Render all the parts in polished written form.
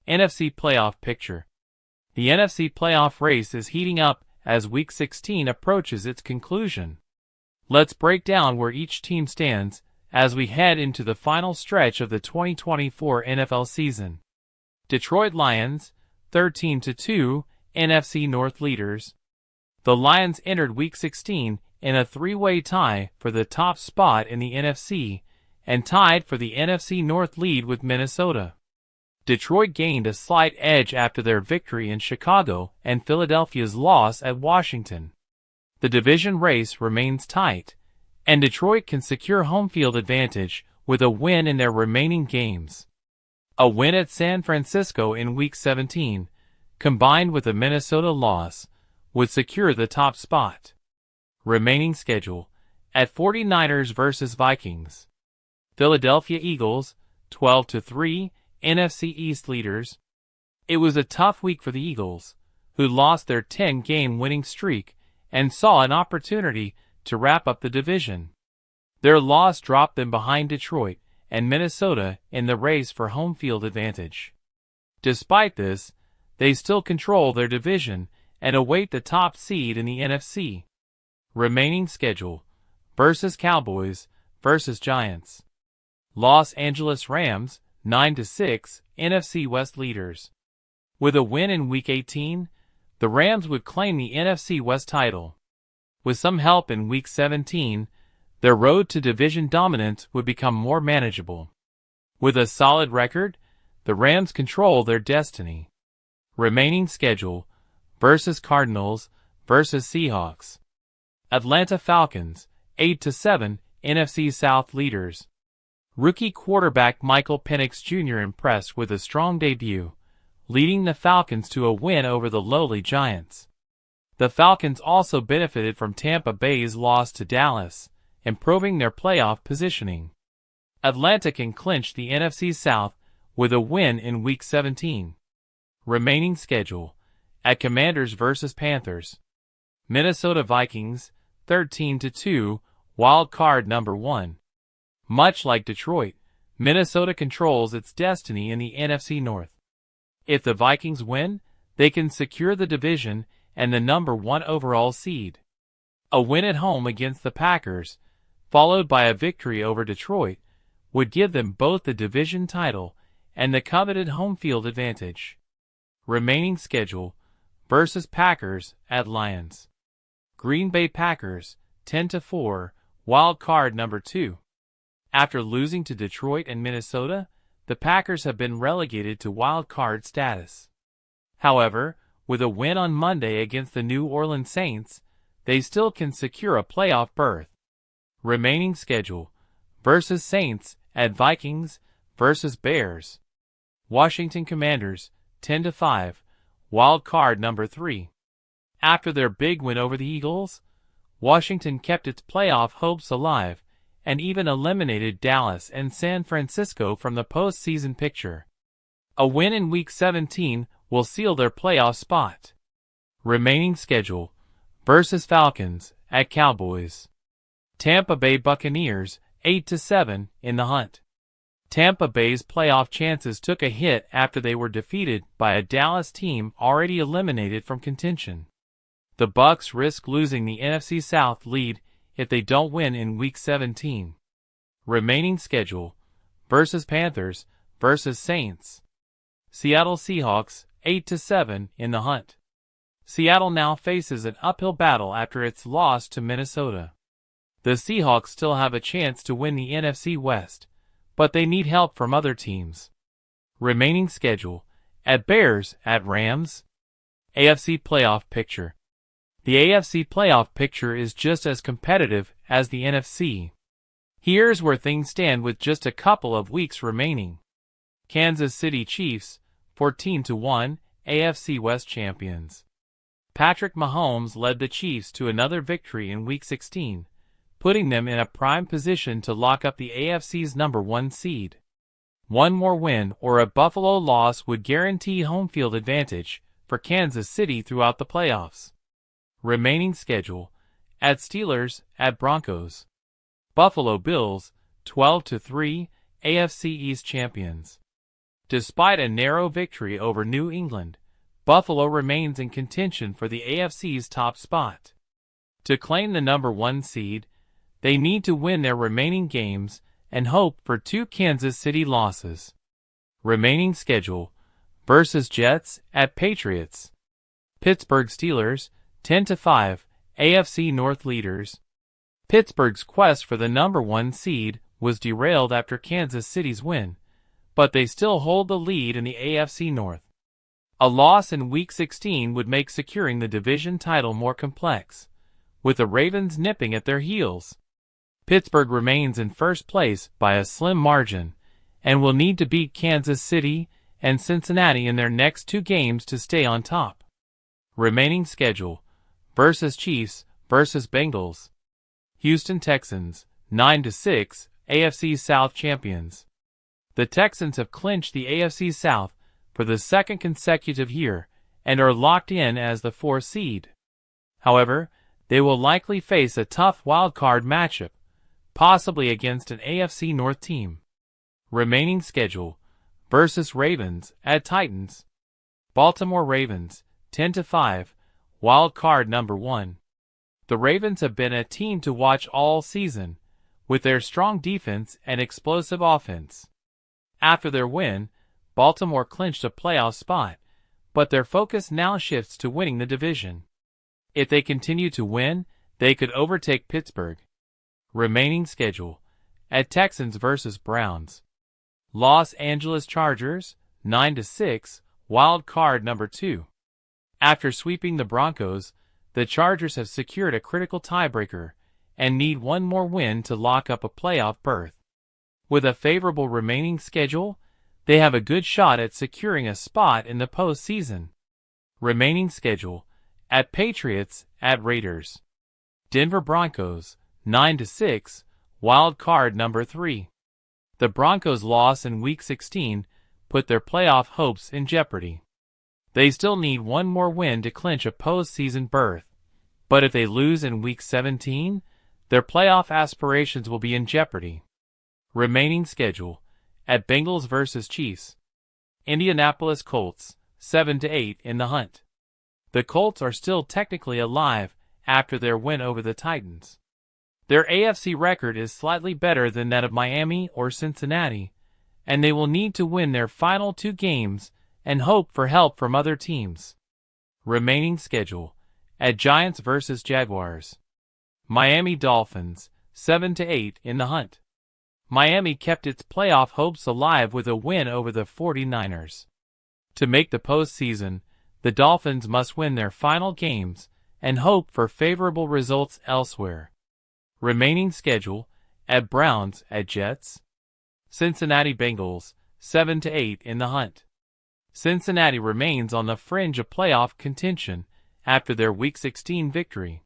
NFC playoff picture. The NFC playoff race is heating up as Week 16 approaches its conclusion. Let's break down where each team stands as we head into the final stretch of the 2024 NFL season. Detroit Lions, 13-2, NFC North leaders. The Lions entered Week 16 in a three-way tie for the top spot in the NFC and tied for the NFC North lead with Minnesota. Detroit gained a slight edge after their victory in Chicago and Philadelphia's loss at Washington. The division race remains tight, and Detroit can secure home field advantage with a win in their remaining games. A win at San Francisco in Week 17, combined with a Minnesota loss, would secure the top spot. Remaining schedule, at 49ers vs. Vikings. Philadelphia Eagles, 12-3, NFC East leaders. It was a tough week for the Eagles, who lost their 10-game winning streak and saw an opportunity to wrap up the division. Their loss dropped them behind Detroit and Minnesota in the race for home field advantage. Despite this, they still control their division and await the top seed in the NFC. Remaining schedule, vs. Cowboys vs. Giants. Los Angeles Rams, 9-6, NFC West leaders. With a win in Week 18, the Rams would claim the NFC West title. With some help in Week 17, their road to division dominance would become more manageable. With a solid record, the Rams control their destiny. Remaining schedule, vs. Cardinals vs. Seahawks. Atlanta Falcons, 8-7, NFC South leaders. Rookie quarterback Michael Penix Jr. impressed with a strong debut, leading the Falcons to a win over the lowly Giants. The Falcons also benefited from Tampa Bay's loss to Dallas, improving their playoff positioning. Atlanta can clinch the NFC South with a win in Week 17. Remaining schedule, at Commanders vs. Panthers. Minnesota Vikings, 13-2, wild card number 1. Much like Detroit, Minnesota controls its destiny in the NFC North. If the Vikings win, they can secure the division and the number 1 overall seed. A win at home against the Packers, followed by a victory over Detroit, would give them both the division title and the coveted home field advantage. Remaining schedule, vs. Packers at Lions. Green Bay Packers, 10-4, wild card number 2. After losing to Detroit and Minnesota, the Packers have been relegated to wild card status. However, with a win on Monday against the New Orleans Saints, they still can secure a playoff berth. Remaining schedule, vs. Saints at Vikings vs. Bears. Washington Commanders, 10-5, wild card number 3. After their big win over the Eagles, Washington kept its playoff hopes alive and even eliminated Dallas and San Francisco from the postseason picture. A win in Week 17 will seal their playoff spot. Remaining schedule, vs. Falcons at Cowboys. Tampa Bay Buccaneers, 8-7, in the hunt. Tampa Bay's playoff chances took a hit after they were defeated by a Dallas team already eliminated from contention. The Bucs risk losing the NFC South lead if they don't win in Week 17. Remaining schedule, vs. Panthers vs. Saints. Seattle Seahawks, 8-7, in the hunt. Seattle now faces an uphill battle after its loss to Minnesota. The Seahawks still have a chance to win the NFC West, but they need help from other teams. Remaining schedule, at Bears at Rams. AFC playoff picture. The AFC playoff picture is just as competitive as the NFC. Here's where things stand with just a couple of weeks remaining. Kansas City Chiefs, 14-1, AFC West champions. Patrick Mahomes led the Chiefs to another victory in Week 16, putting them in a prime position to lock up the AFC's number 1 seed. One more win or a Buffalo loss would guarantee home field advantage for Kansas City throughout the playoffs. Remaining schedule, at Steelers at Broncos. Buffalo Bills, 12-3, AFC East champions. Despite a narrow victory over New England, Buffalo remains in contention for the AFC's top spot. To claim the number 1 seed, they need to win their remaining games and hope for 2 Kansas City losses. Remaining schedule versus Jets at Patriots. Pittsburgh Steelers, 10-5, AFC North leaders. Pittsburgh's quest for the number 1 seed was derailed after Kansas City's win, but they still hold the lead in the AFC North. A loss in Week 16 would make securing the division title more complex, with the Ravens nipping at their heels. Pittsburgh remains in first place by a slim margin and will need to beat Kansas City and Cincinnati in their next 2 games to stay on top. Remaining schedule versus Chiefs versus Bengals. Houston Texans, 9-6, AFC South champions. The Texans have clinched the AFC South for the 2nd consecutive year and are locked in as the 4th seed. However, they will likely face a tough wildcard matchup, possibly against an AFC North team. Remaining schedule versus Ravens at Titans. Baltimore Ravens, 10-5, wild card number 1. The Ravens have been a team to watch all season, with their strong defense and explosive offense. After their win, Baltimore clinched a playoff spot, but their focus now shifts to winning the division. If they continue to win, they could overtake Pittsburgh. Remaining schedule at Texans versus Browns. Los Angeles Chargers, 9-6, wild card number 2. After sweeping the Broncos, the Chargers have secured a critical tiebreaker and need one more win to lock up a playoff berth. With a favorable remaining schedule, they have a good shot at securing a spot in the postseason. Remaining schedule at Patriots at Raiders. Denver Broncos, 9-6, wild card number 3. The Broncos' loss in Week 16 put their playoff hopes in jeopardy. They still need one more win to clinch a postseason berth, but if they lose in Week 17, their playoff aspirations will be in jeopardy. Remaining schedule at Bengals versus Chiefs. Indianapolis Colts, 7-8 in the hunt. The Colts are still technically alive after their win over the Titans. Their AFC record is slightly better than that of Miami or Cincinnati, and they will need to win their final 2 games and hope for help from other teams. Remaining schedule at Giants versus Jaguars. Miami Dolphins, 7-8 in the hunt. Miami kept its playoff hopes alive with a win over the 49ers. To make the postseason, the Dolphins must win their final games and hope for favorable results elsewhere. Remaining schedule at Browns at Jets. Cincinnati Bengals, 7-8 in the hunt. Cincinnati remains on the fringe of playoff contention after their Week 16 victory.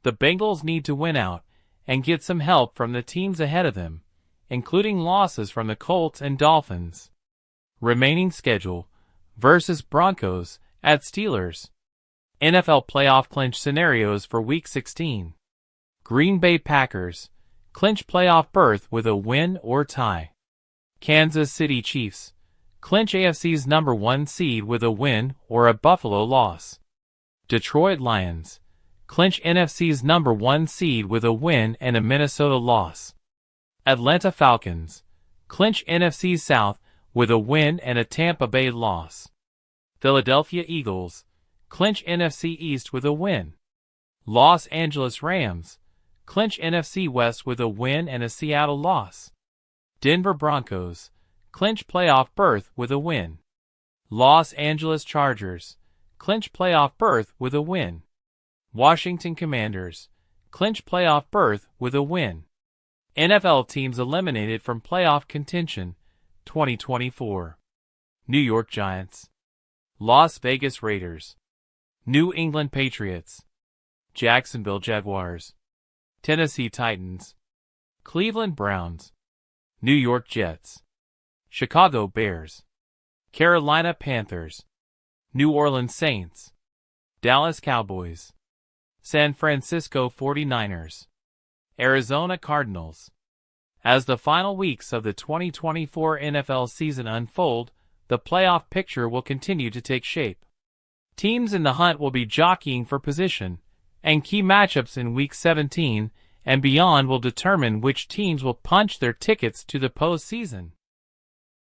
The Bengals need to win out and get some help from the teams ahead of them, including losses from the Colts and Dolphins. Remaining schedule versus Broncos at Steelers. NFL playoff clinch scenarios for Week 16. Green Bay Packers clinch playoff berth with a win or tie. Kansas City Chiefs clinch AFC's number 1 seed with a win or a Buffalo loss. Detroit Lions clinch NFC's number 1 seed with a win and a Minnesota loss. Atlanta Falcons clinch NFC South with a win and a Tampa Bay loss. Philadelphia Eagles clinch NFC East with a win. Los Angeles Rams clinch NFC West with a win and a Seattle loss. Denver Broncos clinch playoff berth with a win. Los Angeles Chargers clinch playoff berth with a win. Washington Commanders clinch playoff berth with a win. NFL teams eliminated from playoff contention 2024. New York Giants. Las Vegas Raiders. New England Patriots. Jacksonville Jaguars. Tennessee Titans. Cleveland Browns. New York Jets. Chicago Bears. Carolina Panthers. New Orleans Saints. Dallas Cowboys. San Francisco 49ers. Arizona Cardinals. As the final weeks of the 2024 NFL season unfold, the playoff picture will continue to take shape. Teams in the hunt will be jockeying for position, and key matchups in Week 17 and beyond will determine which teams will punch their tickets to the postseason.